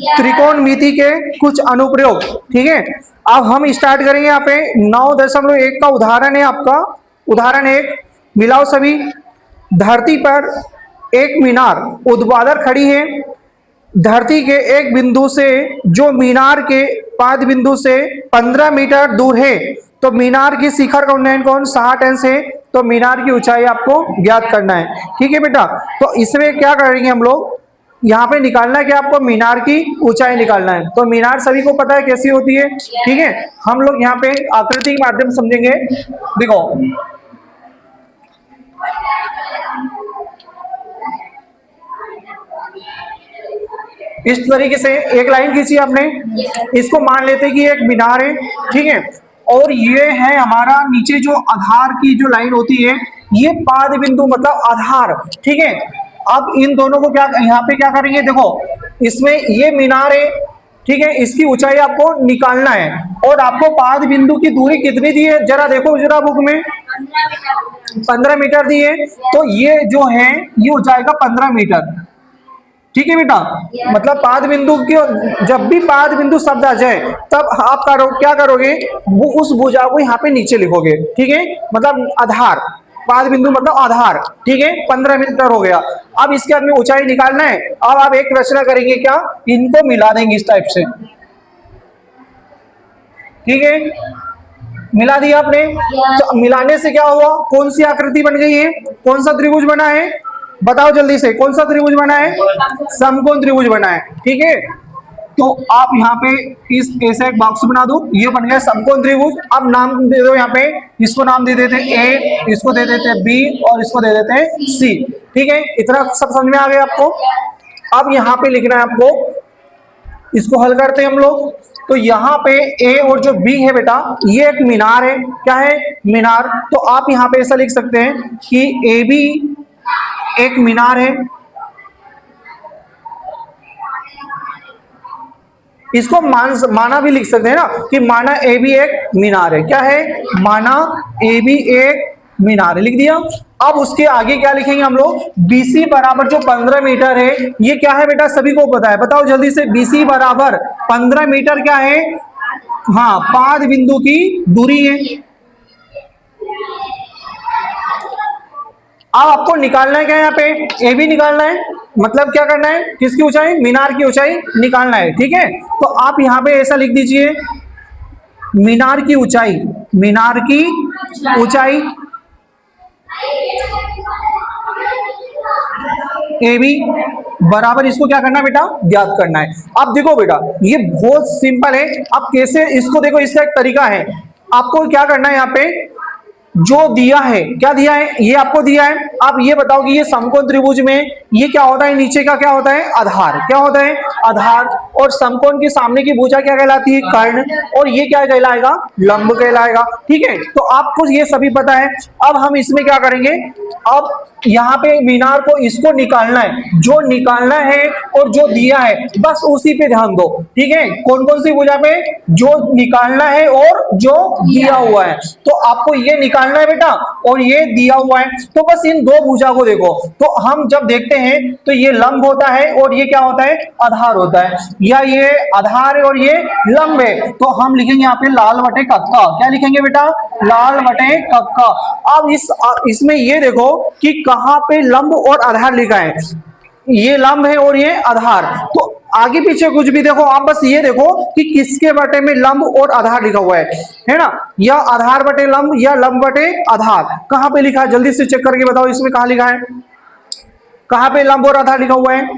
त्रिकोणमिति के कुछ अनुप्रयोग। ठीक है, अब हम स्टार्ट करेंगे यहाँ पे 9.1 का उदाहरण है आपका। उदाहरण 1, मिलाओ सभी। धरती पर एक मीनार ऊर्ध्वाधर खड़ी है। धरती के एक बिंदु से जो मीनार के पाद बिंदु से 15 मीटर दूर है, तो मीनार की शिखर का उन्नयन कोण 60 अंश है। तो मीनार की ऊंचाई आपको ज्ञात करना है। ठीक है बेटा, तो इसमें क्या करेंगे हम लोग, यहाँ पे निकालना है कि आपको मीनार की ऊंचाई निकालना है। तो मीनार सभी को पता है कैसी होती है। ठीक है, हम लोग यहाँ पे आकृति के माध्यम से समझेंगे। देखो, इस तरीके से एक लाइन खींची आपने, इसको मान लेते कि एक मीनार है। ठीक है, और ये है हमारा नीचे जो आधार की जो लाइन होती है, ये पाद बिंदु मतलब आधार। ठीक है, अब इन दोनों को क्या यहाँ पे क्या करेंगे, देखो इसमें ये मीनार है। ठीक है, इसकी ऊंचाई आपको निकालना है और आपको पाद बिंदु की दूरी कितनी दी है, जरा देखो जरा बुक में 15 मीटर दी है। तो ये जो है ये हो जाएगा 15 मीटर। ठीक है बेटा, मतलब पाद बिंदु की जब भी पाद बिंदु शब्द आ जाए तब आप क्या करोगे, वो उस भुजा को यहाँ पे नीचे लिखोगे। ठीक है, मतलब आधार, पाद बिंदु मतलब आधार। ठीक है, 15 मीटर हो गया। अब इसके बाद में ऊंचाई निकालना है। अब आप एक रचना करेंगे, क्या इनको मिला देंगे इस टाइप से। ठीक है, मिला दिया आपने। तो मिलाने से क्या हुआ, कौन सी आकृति बन गई है, कौन सा त्रिभुज बना है, बताओ जल्दी से, कौन सा त्रिभुज बना है, समकोण त्रिभुज बना है। ठीक है, तो आप यहाँ पे इस ऐसे एक बॉक्स बना दो, ये बन गया समकोण त्रिभुज। अब नाम दे दो यहाँ पे, इसको नाम दे देते हैं ए, इसको दे देते हैं बी और इसको दे देते हैं सी। ठीक है, इतना सब समझ में आ गया आपको। अब यहाँ पे लिखना है आपको, इसको हल करते हैं हम लोग। तो यहाँ पे ए और जो बी है बेटा, ये एक मीनार है। क्या है, मीनार। तो आप यहाँ पे ऐसा लिख सकते हैं कि ए बी एक मीनार है। इसको माना भी लिख सकते हैं ना, कि माना ए बी एक मीनार है। क्या है, माना ए बी एक मीनार है, लिख दिया। अब उसके आगे क्या लिखेंगे हम लोग, बीसी बराबर जो 15 मीटर है, ये क्या है बेटा, सभी को पता है, बताओ जल्दी से। बीसी बराबर 15 मीटर क्या है, हाँ, पाद बिंदु की दूरी है। अब आपको निकालना है क्या, यहाँ पे ए बी निकालना है, मतलब क्या करना है, किसकी ऊंचाई, मीनार की ऊंचाई निकालना है। ठीक है, तो आप यहाँ पे ऐसा लिख दीजिए, मीनार की ऊंचाई, मीनार की ऊंचाई ए बी बराबर, इसको क्या करना है बेटा, ज्ञात करना है। अब देखो बेटा, ये बहुत सिंपल है। अब कैसे इसको देखो, इसका एक तरीका है। आपको क्या करना है, यहाँ पे जो दिया है, क्या दिया है, ये आपको दिया है। आप ये बताओ कि ये समकोण त्रिभुज में ये क्या होता है, नीचे का क्या होता है, आधार। क्या होता है, आधार। और समकोण के सामने की भुजा क्या कहलाती है, कर्ण। और ये क्या कहलाएगा, लंब कहलाएगा। ठीक है, तो आपको ये सभी पता है। अब हम इसमें क्या करेंगे, अब यहाँ पे मीनार को इसको निकालना है, जो निकालना है और जो दिया है बस उसी पे ध्यान दो। ठीक है, कौन कौन सी भुजा पे, जो निकालना है और जो दिया हुआ है। तो आपको ये निकालना है बेटा, और ये दिया हुआ है। तो बस इन दो भुजा को देखो, तो हम जब देखते हैं तो ये लंब होता है और ये क्या होता है, आधार होता है, या ये आधार है और ये लंब है। तो हम लिखेंगे यहाँ पे लाल बटे कक्का। क्या लिखेंगे बेटा, लाल बटे कक्का। अब इसमें ये देखो कि कहां पे लंब और आधार लिखा है, ये लंब है और ये आधार। तो आगे पीछे कुछ भी देखो, आप बस ये देखो कि किसके बटे में लंब और आधार लिखा हुआ है ना, या आधार बटे लंब या लंब बटे आधार, कहां पे लिखा है, जल्दी से चेक करके बताओ, इसमें कहां लिखा है, कहां पे लंब और आधार लिखा हुआ है,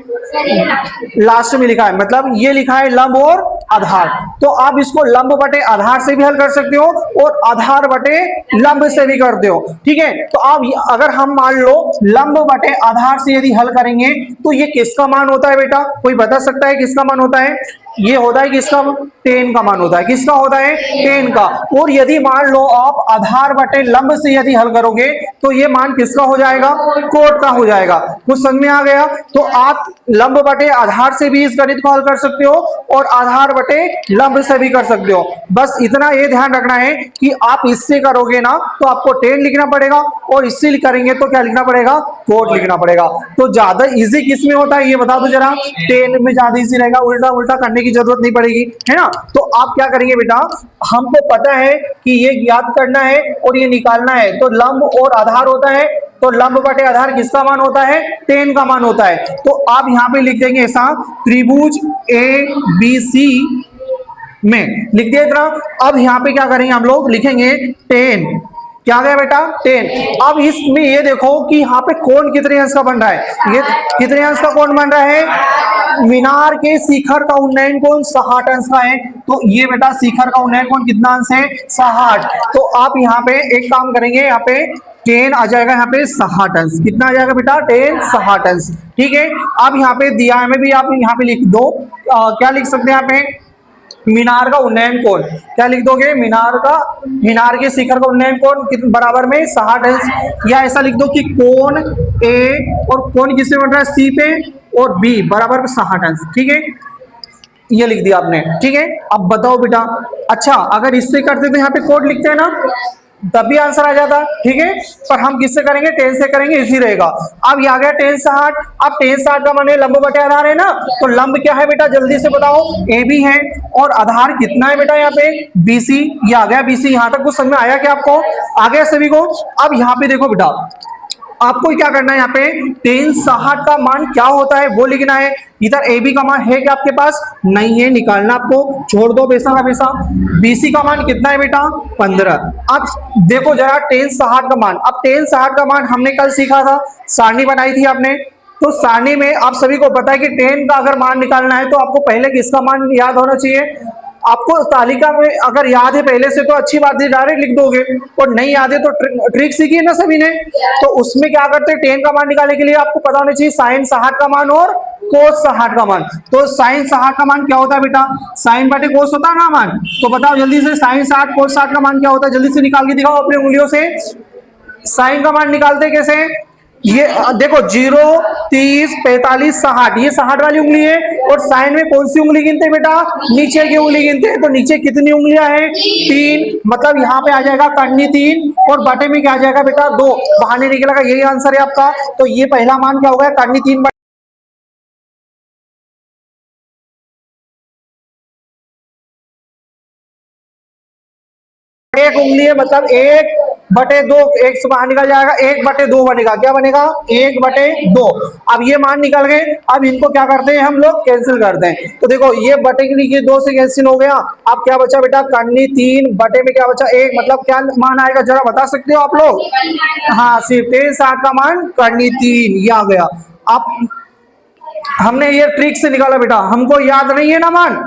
लास्ट में लिखा है, मतलब ये लिखा है लंब और आधार। तो आप इसको लंब बटे आधार से भी हल कर सकते हो और आधार बटे लंब से भी करते हो। ठीक है, तो आप अगर हम मान लो लंब बटे आधार से यदि हल करेंगे तो ये किसका मान होता है बेटा, कोई बता सकता है किसका मान होता है, ये होता है किसका, 10 का मान होता है, किसका होता है 10 का। और यदि मान लो आप आधार बटे लंब से यदि हल करोगे तो ये मान किसका हो जाएगा, कोट का हो जाएगा। कुछ समझ में आ गया। तो आप लंब बटे आधार से भी इस गणित को हल कर सकते हो और आधार बटे लंब से भी कर सकते हो। बस इतना ये ध्यान रखना है कि आप इससे करोगे ना तो आपको 10 लिखना पड़ेगा और इससे करेंगे तो क्या लिखना पड़ेगा, कोट लिखना पड़ेगा। तो ज्यादा इजी किस में होता है ये बता दो जरा, 10 में ज्यादा इजी रहेगा, उल्टा उल्टा करने की जरूरत नहीं पड़ेगी, है ना। तो आप क्या करेंगे बेटा, हमको पता है कि ये ज्ञात करना है और ये निकालना है, तो लंब और आधार होता है, तो लंब बटे आधार किसका मान होता है, 10 का मान होता है। तो आप यहां पे लिख देंगे ऐसा, त्रिभुज ए बी सी में लिख दिया इतना। अब यहां पे क्या करेंगे हम लोग, लिखेंगे 10, क्या गया बेटा 10। अब इसमें ये देखो कि यहाँ पे कोण कितने अंश का बन रहा है, ये कितने अंश का कोण बन रहा है, मीनार के शिखर का उन्नयन कोण 60 अंश का है। तो ये बेटा शिखर का उन्नयन कोण कितना अंश है, 60। तो आप यहाँ पे एक काम करेंगे, यहाँ पे 10 आ जाएगा, यहाँ पे 60 अंश, कितना आ जाएगा बेटा 10 60 अंश, ठीक है। अब यहाँ पे दिया है, मैं भी आप यहाँ पे लिख दो, क्या लिख सकते हैं यहाँ पे, मीनार का उन्नयन कोण, क्या लिख दोगे, मीनार के शिखर का उन्नयन कोण कितने बराबर में 60 अंश। या ऐसा लिख दो कि कोण ए और कोण किससे बन रहा है, सी पे, और बी बराबर में 60 अंश, ठीक है। ये लिख दिया आपने, ठीक है। अब बताओ बेटा, अच्छा अगर इससे करते तो यहाँ पे कोड लिखते हैं ना, तब भी आंसर आ जाता, ठीक है। पर हम किससे करेंगे, 10 से करेंगे, इजी रहेगा। अब ये आ गया 10 60। अब 10 60 का माने लंब बटे आधार है ना, तो लंब क्या है बेटा जल्दी से बताओ, ए बी है, और आधार कितना है बेटा यहाँ पे बीसी। ये आ गया बीसी। यहां तक कुछ समझ में आया क्या आपको, आ गया सभी को। अब यहाँ पे देखो बेटा, आपको क्या करना है, यहाँ पे 10 60 का मान क्या होता है वो लिखना है। इधर ए बी का मान है क्या आपके पास, नहीं है, निकालना आपको, छोड़ दो पैसा का पैसा। बीसी का मान कितना है बेटा 15। अब देखो जरा 10 60 का मान, अब 10 60 का मान हमने कल सीखा था, सारणी बनाई थी आपने। तो सारणी में आप सभी को पता है कि 10 का अगर मान निकालना है तो आपको पहले किसका मान याद होना चाहिए। आपको तालिका में अगर याद है पहले से तो अच्छी बात है, डायरेक्ट लिख दोगे, और नहीं याद है तो ट्रिक सीखी है ना सभी ने। तो उसमें क्या करते हैं, 10 का मान निकालने के लिए आपको पता होना चाहिए साइन 60 का मान और कोस 60 का मान। तो साइन 60 का मान क्या होता है बेटा, साइन बटे कोस होता है ना मान। तो बताओ जल्दी से, साइन 60 कोस 60 का मान क्या होता है, जल्दी से निकाल के दिखाओ अपनी उंगलियों से। साइन का मान निकालते कैसे, ये देखो 0 30 45 60, ये 60 वाली उंगली है। और साइन में कौन सी उंगली गिनते हैं बेटा, नीचे की उंगली गिनते हैं। तो नीचे कितनी उंगलियां हैं, 3, मतलब यहाँ पे आ जाएगा कर्णी 3, और बटे में क्या आ जाएगा बेटा 2, बाहर नहीं निकलेगा, यही आंसर है आपका। तो ये पहला मान क्या होगा, कर्णी 3 एक उंगली है, मतलब 1/2, एक से बाहर निकल जाएगा, 1/2 बनेगा, क्या बनेगा 1/2। अब ये मान निकल गए। अब इनको क्या करते हैं हम लोग, कैंसिल करते हैं। तो देखो ये बटे के लिए 2 से कैंसिल हो गया। अब क्या बचा बेटा, कर्णी 3 बटे में क्या बचा 1, मतलब क्या मान आएगा जरा बता सकते हो आप लोग। हाँ, सिर्फ 10 60 का मान कर्णी 3, ये आ गया। अब हमने ये ट्रिक से निकाला बेटा, हमको याद नहीं है ना मान,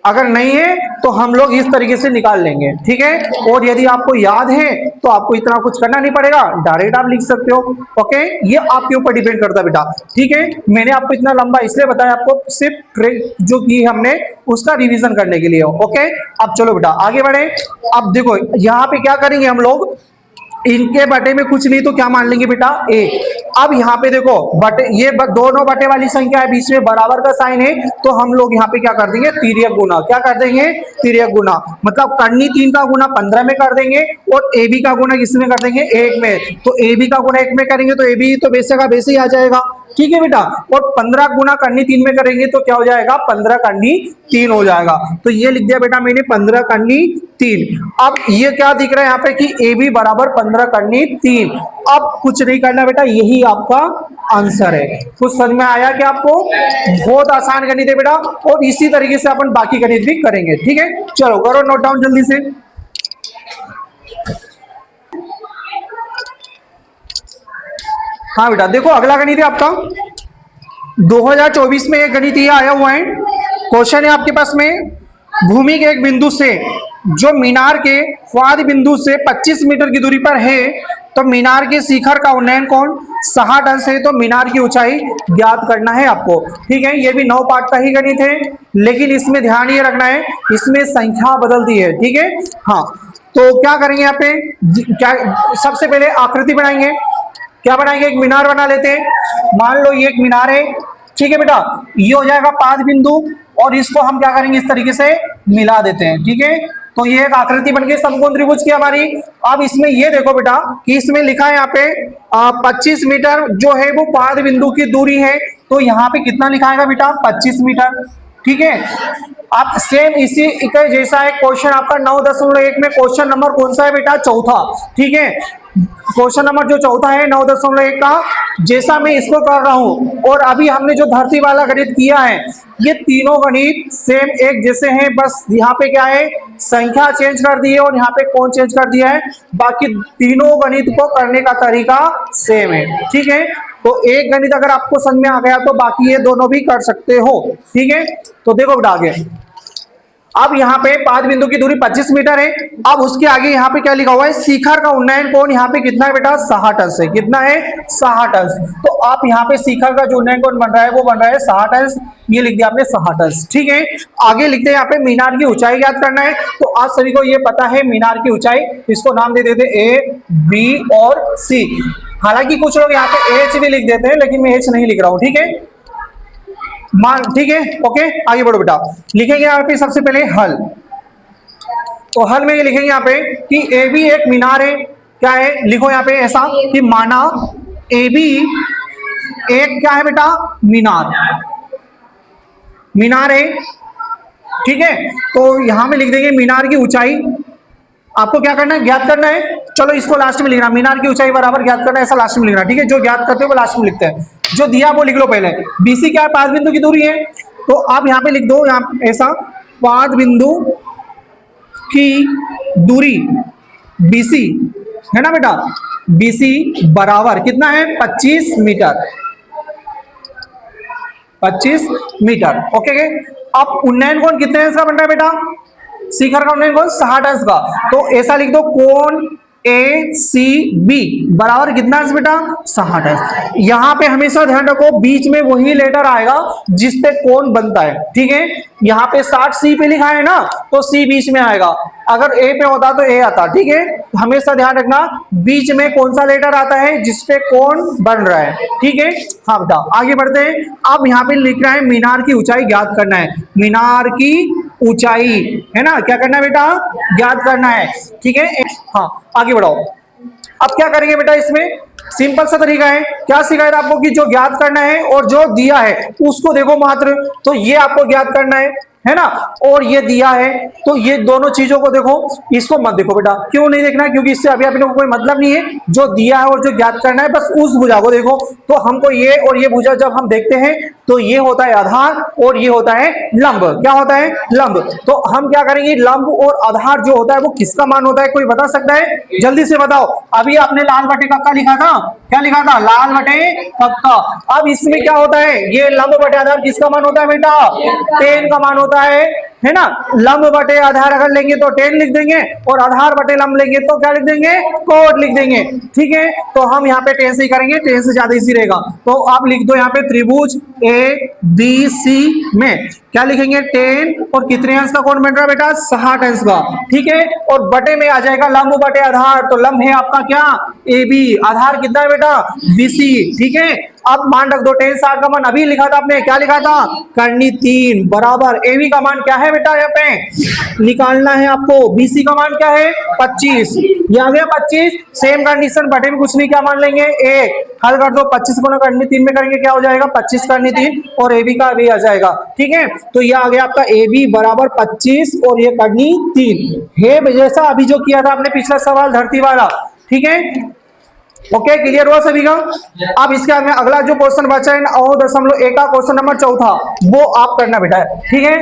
अगर नहीं है तो हम लोग इस तरीके से निकाल लेंगे, ठीक है। और यदि आपको याद है तो आपको इतना कुछ करना नहीं पड़ेगा, डायरेक्ट आप लिख सकते हो, ओके। ये आपके ऊपर डिपेंड करता है बेटा, ठीक है। मैंने आपको इतना लंबा इसलिए बताया, आपको सिर्फ ट्रिक जो की हमने उसका रिवीजन करने के लिए, ओके। अब चलो बेटा आगे बढ़े। अब देखो यहाँ पे क्या करेंगे हम लोग, इनके बटे में कुछ नहीं तो क्या मान लेंगे बेटा 1। अब यहाँ पे देखो बटे, ये दोनों बटे वाली संख्या है, बीच में बराबर का साइन है, तो हम लोग यहाँ पे क्या कर देंगे, तिर्यक गुना। क्या कर देंगे, तिर्यक गुना, मतलब कर्णी 3 का गुना 15 में कर देंगे, और ए बी का गुना किसमें कर देंगे 1 में। तो ए बी का गुना 1 में करेंगे तो ए बी तो वैसे का वैसे ही आ जाएगा, ठीक है बेटा। और 15 गुना कर्णी 3 में करेंगे तो क्या हो जाएगा, 15 कर्णी 3 हो जाएगा। तो ये लिख दिया बेटा मैंने 15 कर्णी 3। अब ये क्या दिख रहा है यहाँ पे कि ए बी बराबर 15 कर्णी 3। अब कुछ नहीं करना बेटा, यही आपका आंसर है। कुछ समझ में आया क्या आपको, बहुत आसान गणित है बेटा, और इसी तरीके से अपन बाकी गणित भी करेंगे, ठीक है। चलो करो नोट डाउन जल्दी से। हाँ बेटा देखो अगला गणित है आपका 2024 में एक गणित ये आया हुआ है, क्वेश्चन है आपके पास में, भूमि के एक बिंदु से जो मीनार के स्वाद बिंदु से 25 मीटर की दूरी पर है, तो मीनार के शिखर का उन्नयन कोण 60 अंश है। तो मीनार की ऊंचाई ज्ञात करना है आपको। ठीक है, ये भी 9 पार्ट का ही गणित है, लेकिन इसमें ध्यान ये रखना है, इसमें संख्या बदलती है। ठीक है, हाँ, तो क्या करेंगे यहाँ पे, क्या सबसे पहले आकृति बनाएंगे। क्या बनाएंगे, एक मीनार बना लेते हैं। मान लो ये एक मीनार है। ठीक है बेटा, ये हो जाएगा पाद बिंदु, और इसको हम क्या करेंगे, इस तरीके से मिला देते हैं। ठीक है, तो ये एक आकृति बन गई समकोण त्रिभुज की हमारी। अब इसमें ये देखो बेटा कि इसमें लिखा है यहाँ पे 25 मीटर जो है वो पाद बिंदु की दूरी है। तो यहाँ पे कितना लिखाएगा बेटा, 25 मीटर। ठीक है, आप सेम इसी इकाई जैसा एक क्वेश्चन आपका 9.1 में क्वेश्चन नंबर कौन सा है बेटा, चौथा। ठीक है, क्वेश्चन नंबर जो चौथा है 9.1 का, जैसा मैं इसको कर रहा हूं, और अभी हमने जो धरती वाला गणित किया है, ये तीनों गणित सेम एक जैसे हैं। बस यहाँ पे क्या है, संख्या चेंज कर दी है और यहाँ पे कौन चेंज कर दिया है, बाकी तीनों गणित को करने का तरीका सेम है। ठीक है, तो एक गणित अगर आपको समझ में आ गया तो बाकी ये दोनों भी कर सकते हो। ठीक है, तो देखो बेटा आगे, अब यहाँ पे पाद बिंदु की दूरी 25 मीटर है। अब उसके आगे यहाँ पे क्या लिखा हुआ है, शिखर का उन्नयन कोण यहाँ पे कितना है बेटा, 60 अंश है। कितना है, 60 अंश। तो आप यहाँ पे शिखर का जो उन्नयन कोण बन रहा है वो बन रहा है 60 अंश। ये लिख दिया आपने 60 अंश। ठीक है, आगे लिखते हैं यहाँ पे मीनार की ऊंचाई ज्ञात करना है। तो आप सभी को ये पता है मीनार की ऊंचाई, इसको नाम दे देते ए, बी और सी। हालांकि कुछ लोग यहाँ पे एच भी लिख देते हैं, लेकिन मैं एच नहीं लिख रहा हूँ। ठीक है, मान, ठीक है, ओके, आगे बढ़ो बेटा। लिखेंगे यहाँ पे सबसे पहले हल। तो हल में ये लिखेंगे यहाँ पे कि ए बी एक मीनार है। क्या है, लिखो यहाँ पे ऐसा कि माना ए बी एक क्या है बेटा, मीनार, मीनार है। ठीक है, तो यहां में लिख देंगे मीनार की ऊंचाई। आपको क्या करना है, ज्ञात करना है। चलो इसको लास्ट में लिखना, मीनार की ऊंचाई बराबर ज्ञात करना है, ऐसा लास्ट में लिखना। ठीक है, जो ज्ञात करते हो वो लास्ट में लिखते हैं, जो दिया वो लिख लो पहले। बीसी क्या है, पाद बिंदु की दूरी है। तो आप यहाँ पे लिख दो, यहाँ ऐसा, पाद बिंदु की दूरी बीसी है ना बेटा, बीसी बराबर कितना है, 25 मीटर, 25 मीटर। ओके, अब उन्नयन कोण कितने अंश का बन रहा है बेटा, शिखर का उन्नयन कोण 60 अंश का। तो ऐसा लिख दो, कोण ए सी बी बराबर कितना अंश बेटा, 60 अंश। यहां पे हमेशा ध्यान रखो, बीच में वही लेटर आएगा जिसपे कोण बनता है। ठीक है, यहाँ पे 60 सी पे लिखा है ना, तो सी बीच में आएगा। अगर ए पे होता तो ए आता। ठीक है, हमेशा ध्यान रखना बीच में कौन सा लेटर आता है जिसपे कोण बन रहा है। ठीक है, हाँ बेटा आगे बढ़ते हैं। अब यहाँ पे लिख रहा है मीनार की ऊंचाई ज्ञात करना है। मीनार की ऊंचाई है ना, क्या करना है बेटा, ज्ञात करना है। ठीक है, हाँ आगे बढ़ाओ। अब क्या करेंगे बेटा, इसमें सिंपल सा तरीका है। क्या सिखाया था आपको कि जो ज्ञात करना है और जो दिया है उसको देखो मात्र, तो ये आपको ज्ञात करना है ना, और ये दिया है, तो ये दोनों चीजों को देखो, इसको मत देखो बेटा। क्यों नहीं देखना है, क्योंकि इससे अभी अपने को कोई मतलब नहीं है। जो दिया है और जो ज्ञात करना है बस उस भुजा को देखो। तो हमको ये और ये भुजा जब हम देखते हैं तो ये होता है आधार और ये होता है लंब। क्या होता है, लंब। तो हम क्या करेंगे, लंब और आधार जो होता है वो किसका मान होता है, कोई बता सकता है, जल्दी से बताओ। अभी आपने लाल बटे कक्का लिखा था, क्या लिखा था, लाल बटे कक्का। अब इसमें क्या होता है, ये लंब बटे आधार किसका मान होता है बेटा, 10 का मान होता है ना। लंब बटे आधार अगर लेंगे तो 10 लिख देंगे, और आधार बटे लंब लेंगे तो क्या लिख देंगे, कोट लिख देंगे। ठीक है, तो हम यहाँ पे 10 से ही करेंगे, 10 से ज्यादा इजी रहेगा। तो आप लिख दो यहाँ पे त्रिभुज ए बी सी में क्या लिखेंगे, 10, और कितने अंश का कोण बन रहा है बेटा, 60 अंश का। ठीक है, और बटे में आ जाएगा लंब बटे आधार, तो लंब है आपका क्या, ए बी, आधार कितना है बेटा, बीसी। ठीक है, अब मान रख दो 10, 60 का मान अभी लिखा था आपने, क्या लिखा था, करनी 3 बराबर ए बी का मान क्या है बेटा, यहाँ पे निकालना है आपको, बीसी का मान क्या है, 25। ये आ गया 25। सेम कंडीशन बटे में कुछ नहीं, क्या मान लेंगे, 1। हल कर दो, 25 को ना करनी 3 में करेंगे क्या हो जाएगा, 25 करनी 3, और ए बी का भी आ जाएगा। ठीक है, तो ये आ गया आपका ए बी बराबर 25 और ये करनी 3 है, जैसा अभी जो किया था आपने पिछला सवाल धरती वाला। ठीक है, ओके, क्लियर हुआ सभी का। अब इसके बाद में अगला जो क्वेश्चन बचा है 9.1 का क्वेश्चन नंबर चौथा, वो आप करना बेटा। ठीक है,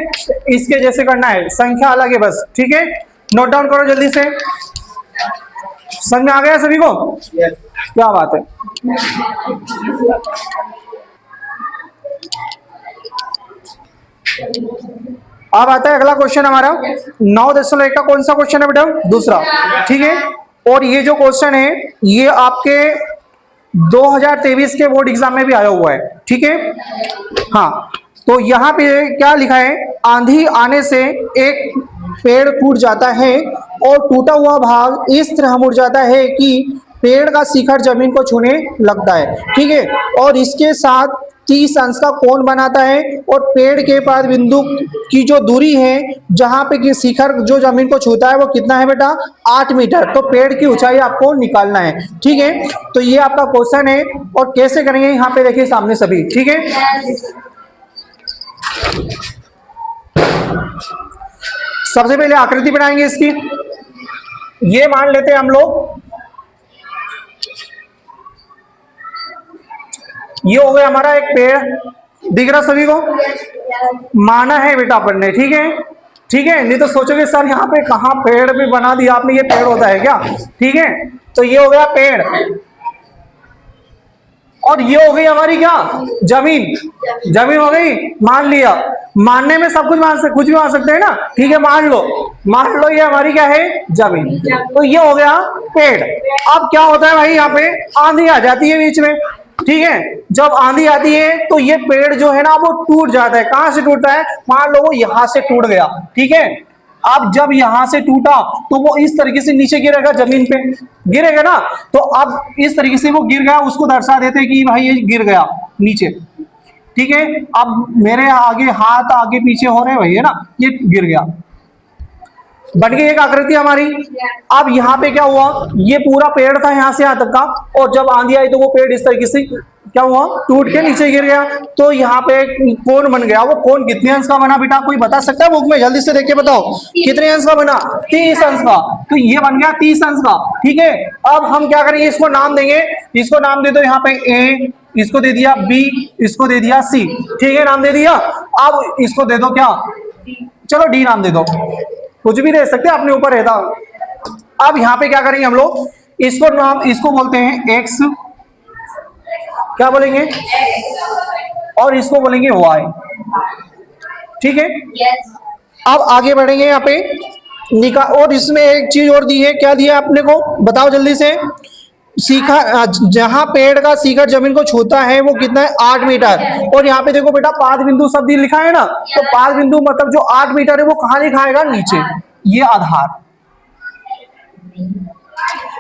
इसके जैसे करना है, संख्या अलग है बस। ठीक है, नोट डाउन करो जल्दी से। समझ में आ गया सभी को, क्या बात है। अब आता है अगला क्वेश्चन हमारा 9.1 का कौन सा क्वेश्चन है बेटा? दूसरा, ठीक है। और ये जो क्वेश्चन है ये आपके 2023 के बोर्ड एग्जाम में भी आया हुआ है, ठीक है। हाँ, तो यहाँ पे क्या लिखा है, आंधी आने से एक पेड़ टूट जाता है और टूटा हुआ भाग इस तरह मुड़ जाता है कि पेड़ का शिखर जमीन को छूने लगता है, ठीक है। और इसके साथ 30 अंश का कोण बनाता है और पेड़ के पाद बिंदु की जो दूरी है जहां पे कि शिखर जो जमीन को छूता है वो कितना है बेटा? 8 मीटर। तो पेड़ की ऊंचाई आपको निकालना है, ठीक है। तो ये आपका क्वेश्चन है और कैसे करेंगे यहाँ पे देखिए सामने सभी, ठीक है। सबसे पहले आकृति बनाएंगे इसकी। ये मान लेते हैं हम लोग, ये हो गया हमारा एक पेड़, दिख रहा सभी को? माना है बेटा अपन ने, ठीक है, ठीक है। नहीं तो सोचोगे सर यहाँ पे कहाँ पेड़ भी बना दिया आपने, ये पेड़ होता है क्या? ठीक है, तो ये हो गया पेड़ और ये हो गई हमारी क्या? जमीन। जमीन हो गई, मान लिया। मानने में सब कुछ कुछ भी मान सकते हैं ना, ठीक है। मान लो ये हमारी क्या है? जमीन। तो ये हो गया पेड़। अब क्या होता है भाई, यहाँ पे आंधी आ जाती है बीच में, ठीक है। जब आंधी आती है तो ये पेड़ जो है ना वो टूट जाता है। कहां से टूटता है? मान लो वो यहां से टूट गया, ठीक है। अब जब यहां से टूटा तो वो इस तरीके से नीचे गिरेगा, जमीन पे गिरेगा ना। तो अब इस तरीके से वो गिर गया, उसको दर्शा देते हैं कि भाई ये गिर गया नीचे, ठीक है। अब मेरे आगे हाथ आगे पीछे हो रहे हैं भाई, है ना, ये गिर गया, बन गई एक आकृति हमारी। अब यहाँ पे क्या हुआ, ये पूरा पेड़ था यहाँ से यहाँ तक का, और जब आंधी आई तो वो पेड़ इस तरीके से क्या हुआ, टूट के नीचे गिर गया। तो यहाँ पे कोण बन गया। वो कोण कितने अंश का बना बेटा? कोई बता सकता है बुक में? जल्दी से देख के बताओ कितने अंश का बना? 30 अंश का। तो ये बन गया 30 अंश का, ठीक है। अब हम क्या करेंगे, इसको नाम देंगे। इसको नाम दे दो यहाँ पे ए, इसको दे दिया बी, इसको दे दिया सी, ठीक है, नाम दे दिया। अब इसको दे दो क्या? चलो डी नाम दे दो, कुछ भी दे सकते हैं, अपने ऊपर रहता। अब यहां पे क्या करेंगे हम लोग, इसको नाम, इसको बोलते हैं एक्स, क्या बोलेंगे, और इसको बोलेंगे वाई, ठीक है। अब आगे बढ़ेंगे यहाँ पे निकाल। और इसमें एक चीज और दी है, क्या दिया अपने को बताओ जल्दी से। शिखर, जहां पेड़ का शिखर जमीन को छूता है वो कितना है? 8 मीटर। और यहाँ पे देखो बेटा पाद बिंदु शब्द लिखा है ना, तो पाद बिंदु मतलब जो 8 मीटर है वो कहाँ लिखा आएगा? नीचे, ये आधार,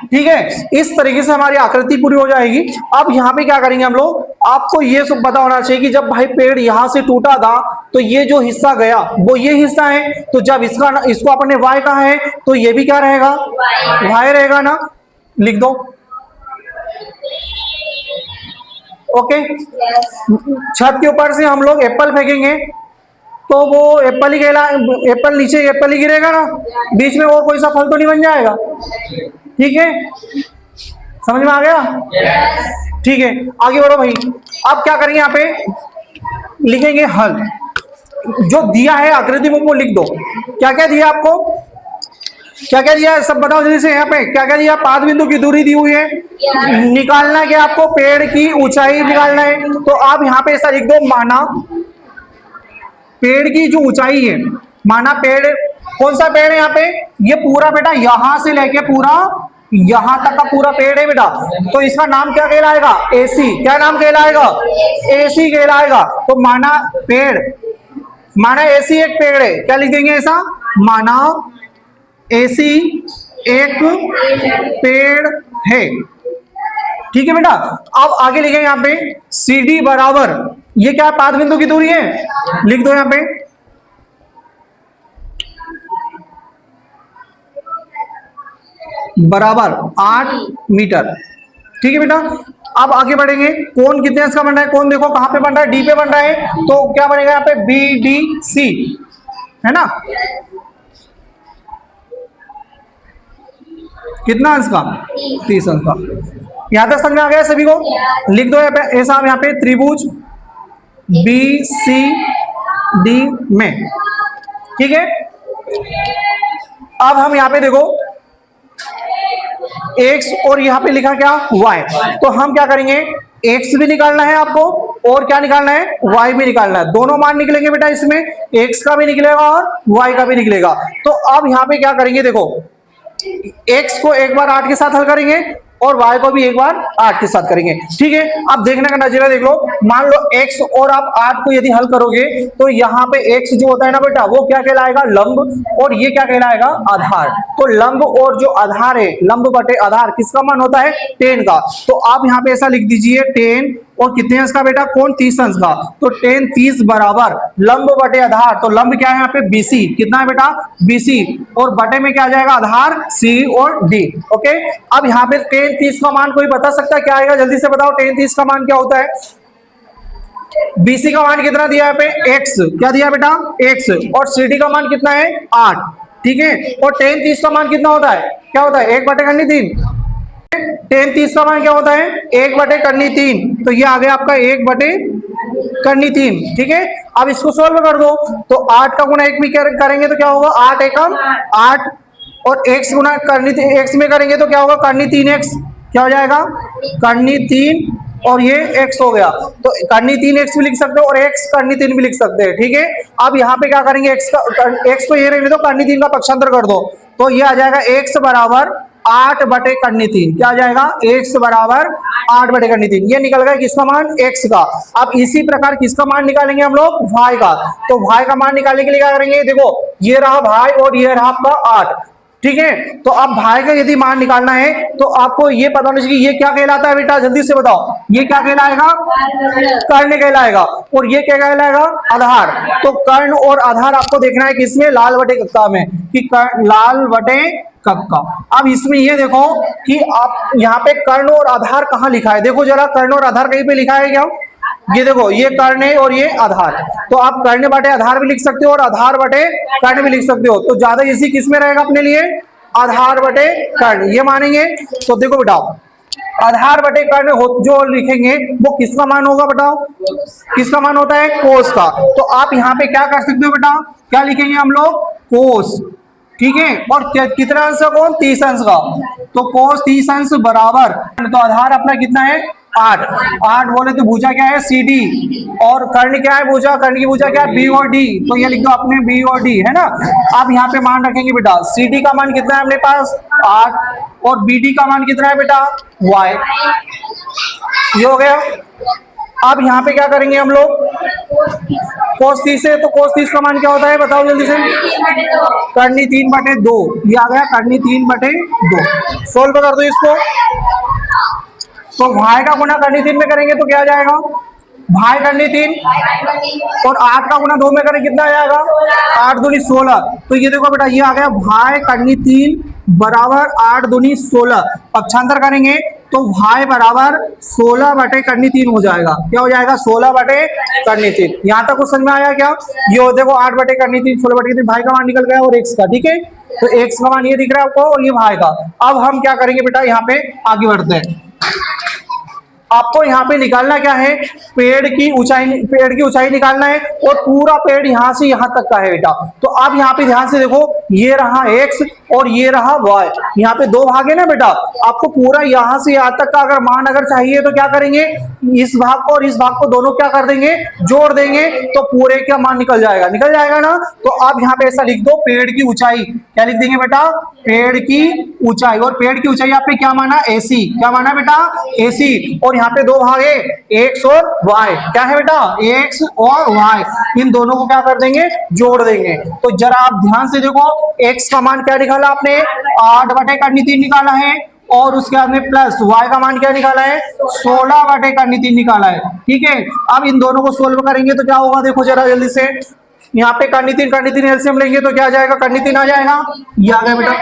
ठीक है। इस तरीके से हमारी आकृति पूरी हो जाएगी। अब यहाँ पे क्या करेंगे हम लोग, आपको ये सब पता होना चाहिए कि जब भाई पेड़ यहां से टूटा था तो ये जो हिस्सा गया वो ये हिस्सा है। तो जब इसको अपने वाई कहा है तो ये भी क्या रहेगा? वाई रहेगा ना, लिख दो, ओके। छत के ऊपर से हम लोग एप्पल फेंकेंगे तो वो एप्पल ही एप्पल नीचे एप्पल ही गिरेगा ना, बीच में और कोई सा फल तो नहीं बन जाएगा, ठीक है। समझ में आ गया? ठीक है, आगे बढ़ो भाई। अब क्या करेंगे, यहाँ पे लिखेंगे हल। जो दिया है आकृति में वो लिख दो। क्या क्या दिया आपको, क्या क्या दिया है सब बताओ जल्दी से। यहाँ पे क्या क्या दिया? पाद बिंदु की दूरी दी हुई है, निकालना क्या आपको? पेड़ की ऊंचाई निकालना है। तो आप यहाँ पे ऐसा लिख दो, माना पेड़ की जो ऊंचाई है, माना पेड़, कौन सा पेड़ है यहाँ पे? ये पूरा बेटा यहां से लेके पूरा यहां तक का पूरा पेड़ है बेटा। तो इसका नाम क्या कहलाएगा? एसी। क्या नाम कहलाएगा? एसी कहलाएगा। तो माना पेड़, माना एसी एक पेड़ है, क्या लिख देंगे ऐसा? माना एसी एक पेड़ है, ठीक है बेटा। अब आगे लिखेंगे यहाँ पे सी डी बराबर, ये क्या पाद बिंदु की दूरी है, लिख दो यहाँ पे बराबर 8 मीटर, ठीक है बेटा। अब आगे बढ़ेंगे, कौन कितने अंश का बन रहा है? कौन देखो कहां पे बन रहा है? डी पे बन रहा है, तो क्या बनेगा यहाँ पे? बी डी सी, है ना। कितना अंश का? 30 अंश का। यहां तक समझ में आ गया सभी को? लिख दो यहाँ पे ऐसा, यहाँ पे त्रिभुज बी सी डी में, ठीक है। अब हम यहाँ पे देखो x और यहाँ पे लिखा क्या? y। तो हम क्या करेंगे, x भी निकालना है आपको और क्या निकालना है, y भी निकालना है। दोनों मान निकलेंगे बेटा इसमें, x का भी निकलेगा और y का भी निकलेगा। तो अब यहाँ पे क्या करेंगे, देखो x को एक बार 8 के साथ हल करेंगे और y को भी एक बार 8 के साथ करेंगे। ठीक है, अब देखने का नजरिया देख लो। मान लो x और आप 8 को यदि हल करोगे तो यहाँ पे x जो होता है ना बेटा, वो क्या कहलाएगा, लंब, और ये क्या कहलाएगा, आधार। तो लंब और जो आधार है, लंब बटे आधार किसका मान होता है, 10 का। तो आप यहाँ पे ऐसा लिख दीजिए 10 और कितने अंश का बेटा, कोण 30 अंश का। तो 10 30 बराबर लंब बटे आधार। तो लंब क्या है यहाँ पे, BC, कितना है बेटा, BC, और बटे में क्या आ जाएगा, आधार C और D। ओके, अब यहाँ पे 10 30 का मान कोई बता सकता है क्या आएगा, जल्दी से बताओ 10 30 का मान क्या होता है। BC का मान कितना दिया है पे, x, क्या दिया बेटा, x, और CD का मान कितना है, 8। ठीक है, और 10 30 का मान कितना होता है, क्या होता है, 1 बटे करनी 3। 10 30 का मान क्या होता है, 1 बटे करनी 3। तो ये आ गया आपका 1 बटे करनी 3। ठीक है, अब इसको सोल्व कर दो। तो 8 का गुना 1 भी करेंगे तो क्या होगा, 8 एकम 8, और x गुना करनी x में करेंगे तो क्या होगा, करनी 3x, क्या हो जाएगा, करनी 3, और ये x हो गया। तो करनी 3x भी लिख सकते हो और x करनी 3 भी लिख सकते हैं। ठीक है, अब यहाँ पे क्या करेंगे, x को ये रहने दो, करनी 3 का पक्षांतर कर दो। तो ये आ जाएगा x बराबर 8 बटे करनी 3। क्या आ जाएगा, x बराबर 8 बटे करनी 3। ये निकल गया किसका मान, x का। अब इसी प्रकार किसका मान निकालेंगे हम लोग, y का। तो y का मान निकालने के लिए क्या करेंगे, देखो ये रहा y और ये रहा आपका 8। ठीक है, तो अब भाई का यदि मान निकालना है तो आपको ये पता होना चाहिए ये क्या कहलाता है बेटा, जल्दी से बताओ, ये क्या कहलाएगा, कर्ण कहलाएगा, और ये क्या कहलाएगा, आधार। तो कर्ण और आधार आपको देखना है किसमें, लाल बटे कक्का में, कि लाल बटे कक्का। अब इसमें ये देखो कि आप यहाँ पे कर्ण और आधार कहाँ लिखा है, देखो जरा, कर्ण और आधार कहीं पे लिखा है क्या, ये देखो ये कर्ण है और ये आधार। तो आप कर्ण बटे आधार भी लिख सकते हो और आधार बटे कर्ण भी लिख सकते हो। तो ज्यादा इजी किस में रहेगा अपने लिए, आधार बटे कर्ण, ये मानेंगे। तो देखो बेटा, आधार बटे कर्ण जो लिखेंगे वो किसका मान होगा, बताओ किसका मान होता है, कोस का। तो आप यहाँ पे क्या कर सकते हो बेटा, क्या लिखेंगे हम लोग, कोस। ठीक है, और कितना अंश का, कौन 30 अंश का। तो कोस 30 अंश बराबर, तो आधार अपना कितना है, 8। 8 बोले तो भुजा क्या है, CD, और कर्ण क्या है, भुजा, कर्ण की भुजा क्या है, B और D। तो ये लिख दो आपने B और D, है ना। अब यहाँ पे मान रखेंगे बेटा, CD का मान कितना है अपने पास, 8, और BD का मान कितना है बेटा, Y। ये हो गया। अब यहाँ पे क्या करेंगे हम लोग, कोस 30 है, तो कोस 30 का मान क्या होता है, बताओ जल्दी से, करनी 3 बटे 2। ये आ गया करनी 3 बटे 2। सोल्व कर दो इसको। तो भाई का गुना करनी 3 में करेंगे तो क्या आ जाएगा, भाई करनी 3, और 8 का गुना 2 में करें कितना आ जाएगा, 8 दूनी 16। तो ये देखो बेटा, ये आ गया भाई करनी 3 बराबर 8 दूनी 16। पक्षांतर करेंगे तो भाई बराबर 16 बटे करनी 3 हो जाएगा। क्या हो जाएगा, 16 बटे करनी 3। यहाँ तक कुछ समझ में आया क्या, ये देखो 8 बटे करनी 3, 16 बटे 3, भाई का मान निकल गया और x का। ठीक है, तो x का मान ये दिख रहा है आपको और ये भाई का। अब हम क्या करेंगे बेटा, यहाँ पे आगे बढ़ते हैं। आपको यहाँ पे निकालना क्या है, पेड़ की ऊंचाई निकालना है, और पूरा पेड़ यहाँ से यहाँ तक का है बेटा। तो आप यहाँ पे ध्यान से देखो, ये रहा x और ये रहा y, यहाँ पे 2 भाग है ना बेटा। आपको पूरा यहाँ से यहाँ तक का अगर मान अगर चाहिए तो क्या करेंगे, इस भाग को और इस भाग को दोनों क्या कर देंगे, जोड़ देंगे, तो पूरे का मान निकल जाएगा ना। तो आप यहाँ पे ऐसा लिख दो, पेड़ की ऊंचाई, क्या लिख देंगे बेटा, पेड़ की ऊंचाई। और पेड़ की ऊंचाई आपने क्या माना, AC, क्या माना बेटा, AC। और यहाँ पे 2 भाग है, x और y, क्या है बेटा, x और y, इन दोनों को क्या कर देंगे, जोड़ देंगे। तो जरा आप ध्यान से देखो, x का मान क्या निकाला आपने, 8 बटे करनी 3 निकाला है, और उसके बाद में प्लस y का मान क्या निकाला है, 16 बटे करनी 3 निकाला है। ठीक है, अब इन दोनों को सोल्व करेंगे तो क्या होगा, देखो जरा जल्दी से, यहाँ पे करनी 3 एलसीएम लेंगे तो क्या आ जाएगा, करनी 3 आ जाएगा। ये आ गया बेटा,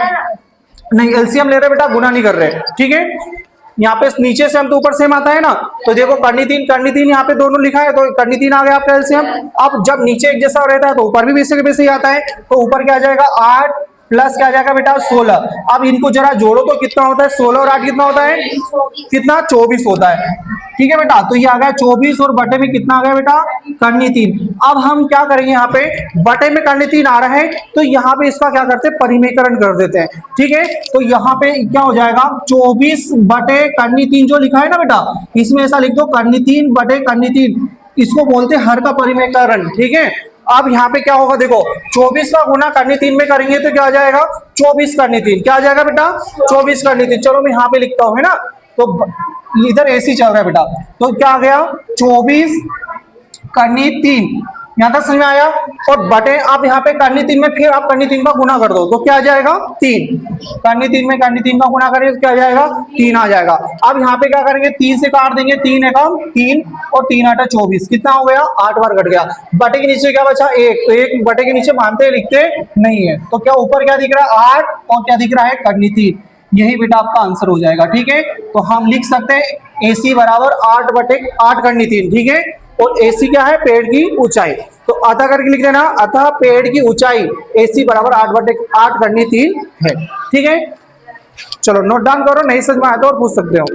नहीं एलसीएम ले रहे बेटा, गुना नहीं कर रहे। ठीक है, यहाँ पे नीचे से हम तो ऊपर सेम आता है ना, तो देखो करनी 3 यहाँ पे दोनों लिखा है, तो करनी 3 आ गया आपका एलसीएम। अब जब नीचे एक जैसा रहता है तो ऊपर भी वैसे के वैसे ही आता है। तो ऊपर क्या आ जाएगा, 8 प्लस क्या आ जाएगा बेटा 16। अब इनको जरा जोड़ो तो कितना होता है, 16 और 8 कितना होता है, कितना 24 होता है। ठीक है बेटा, तो ये आ गया 24 और बटे में कितना आ गया बेटा, करनी 3। अब हम क्या करेंगे, यहाँ पे बटे में करनी 3 आ रहा है तो यहाँ पे इसका क्या करते हैं, परिमेयकरण कर देते हैं। ठीक है, तो यहाँ पे क्या हो जाएगा, 24 बटे करनी 3 जो लिखा है ना बेटा, इसमें ऐसा लिख दो करनी 3 बटे करनी 3, इसको बोलते हैं हर का परिमेयकरण। ठीक है, अब यहाँ पे क्या होगा देखो, 24 का गुना करनी 3 में करेंगे तो क्या आ जाएगा, 24 करनी 3, क्या आ जाएगा बेटा, 24 करनी 3। चलो मैं यहाँ पे लिखता हूँ, है ना, तो इधर ऐसी चल रहा है बेटा, तो क्या आ गया 24 करनी 3, यहां तक समझ में आया। और बटे आप यहाँ पे करनी 3 में फिर आप करनी 3 का गुना कर दो तो क्या आ जाएगा 3, करनी 3 में करनी 3 का गुना करेंगे तो क्या आ जाएगा 3 आ जाएगा। अब यहाँ पे क्या करेंगे, 3 से काट देंगे, 3 एकम 3 और 3 आटा 24, कितना हो गया 8 बार कट गया। बटे के नीचे क्या बचा 1, तो 1 बटे के नीचे मानते लिखते नहीं है, तो क्या ऊपर क्या दिख रहा है 8 और क्या दिख रहा है करनी 3, यही बेटा आपका आंसर हो जाएगा। ठीक है, तो हम लिख सकते हैं AC बराबर 8 बटे 8 करनी 3। ठीक है, और AC क्या है, पेड़ की ऊंचाई, तो अतः करके लिख देना, अतः पेड़ की ऊंचाई AC बराबर 8 बटे 8 करनी 3 है। ठीक है, चलो नोट डाउन करो, नहीं समझ में आया तो और पूछ सकते हो।